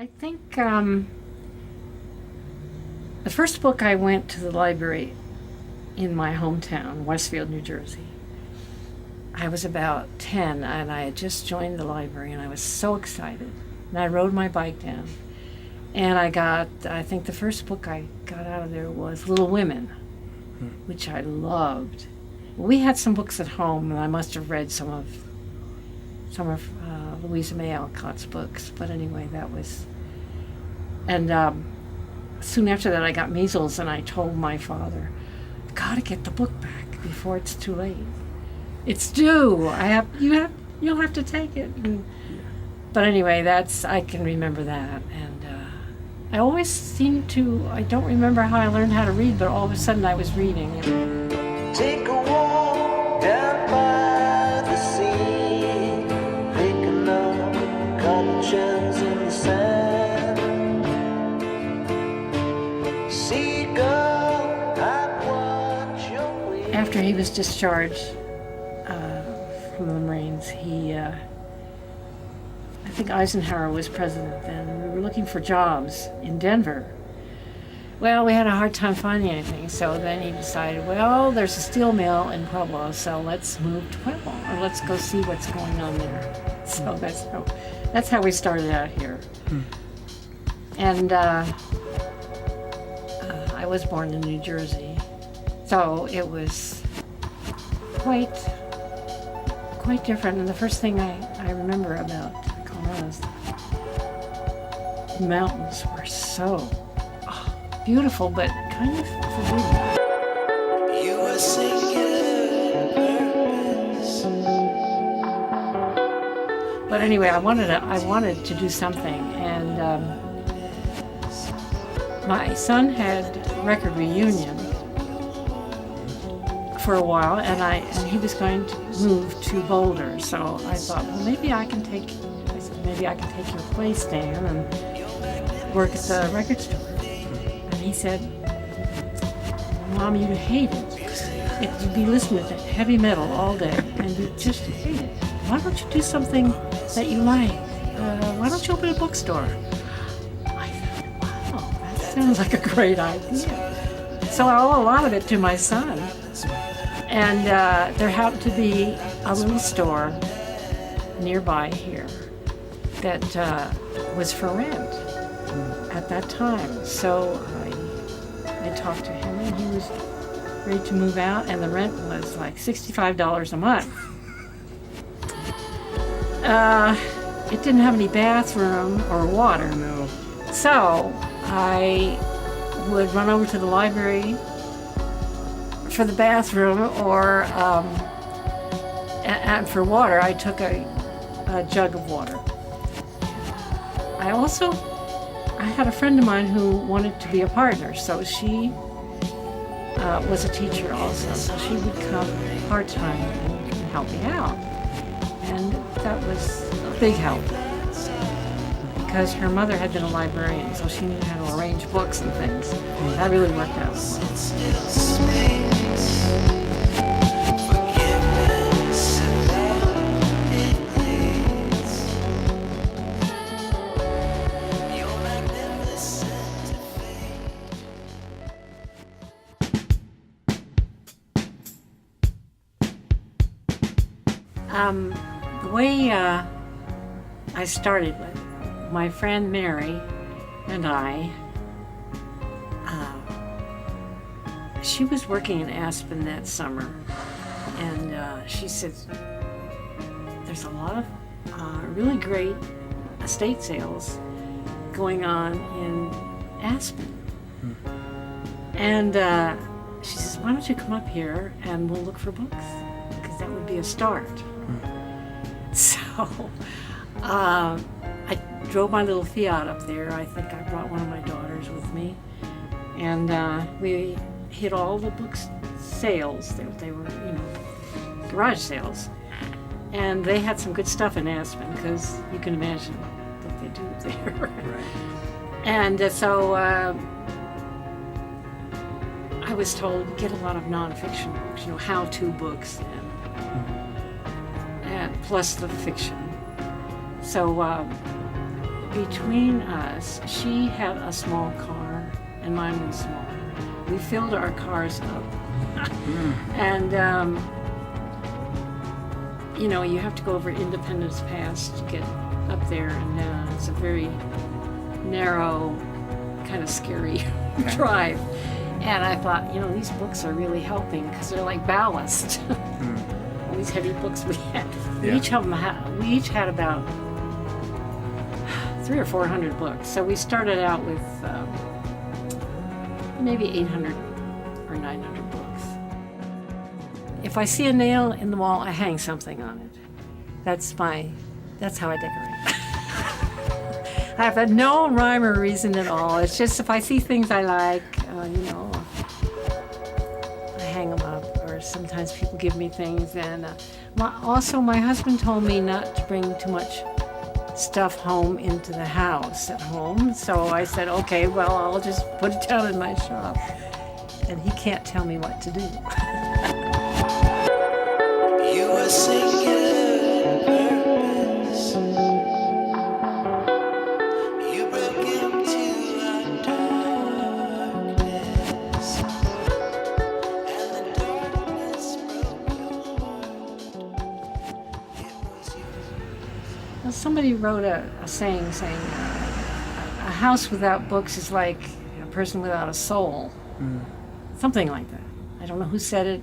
I think the first book I went to the library in my hometown, Westfield, New Jersey. I was about 10 and I had just joined the library and I was so excited. And I rode my bike down and I think the first book I got out of there was Little Women, which I loved. We had some books at home and I must have read some of Louisa May Alcott's books, but anyway, that was, and soon after that I got measles and I told my father, I've got to get the book back before it's too late. It's due. You'll have to take it. But anyway, I can remember that, and I always I don't remember how I learned how to read, but all of a sudden I was reading. Take a walk down by the sea, picking up cotton shells in the sand. Seagull, I watch your way. After he was discharged from the Marines, I think Eisenhower was president then, and we were looking for jobs in Denver. Well, we had a hard time finding anything, so then he decided, well, there's a steel mill in Pueblo, so let's move to Pueblo, or let's go see what's going on there. So that's how we started out here. And I was born in New Jersey, so it was quite different. And the first thing I remember about Colorado is the mountains were so beautiful, but kind of forbidding. You were singular purpose. But anyway, I wanted to do something, and my son had record reunion for a while, and he was going to move to Boulder. So I thought, well, maybe I can take your place, Dan, and work at the record store. And he said, Mom, you'd hate it. You'd be listening to heavy metal all day, and you'd just hate it. Why don't you do something that you like? Why don't you open a bookstore? I thought, wow, that sounds like a great idea. So I owe a lot of it to my son. And there happened to be a little store nearby here that was for rent at that time. So I talked to him, and he was ready to move out, and the rent was like $65 a month. It didn't have any bathroom or water. No. So I would run over to the library for the bathroom, or and for water, I took a jug of water. I had a friend of mine who wanted to be a partner, so she was a teacher also, so she would come part-time and help me out. And that was a big help, because her mother had been a librarian, so she knew how to arrange books and things. That really worked out well. The way I started with my friend Mary and I, she was working in Aspen that summer, and she said, there's a lot of really great estate sales going on in Aspen. And she says, why don't you come up here and we'll look for books, because that would be a start. So I drove my little Fiat up there. I think I brought one of my daughters with me, and we hit all the book sales. They were, garage sales, and they had some good stuff in Aspen, because you can imagine what they do there. Right. And so I was told, get a lot of nonfiction books, how-to books, and plus the fiction. So between us, she had a small car and mine was smaller. We filled our cars up. And, you know, you have to go over Independence Pass to get up there, and it's a very narrow, kind of scary drive. And I thought, you know, these books are really helping because they're like ballast. All these heavy books we had. We each had about 300 or 400 books. So we started out with maybe 800 or 900 books. If I see a nail in the wall, I hang something on it. That's how I decorate. I have no rhyme or reason at all. It's just if I see things I like, you know, I hang them up. Or sometimes people give me things. And also, my husband told me not to bring too much stuff home into the house at home. So I said, okay, well, I'll just put it down in my shop. And he can't tell me what to do. You were singular purpose. You broke into our darkness, and the darkness broke your heart. It was you. Well, somebody wrote a saying a house without books is like a person without a soul. Something like that. I don't know who said it.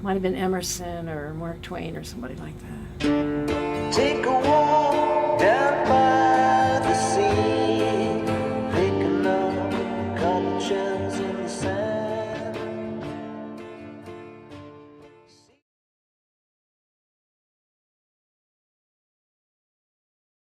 Might have been Emerson or Mark Twain or somebody like that. Take a walk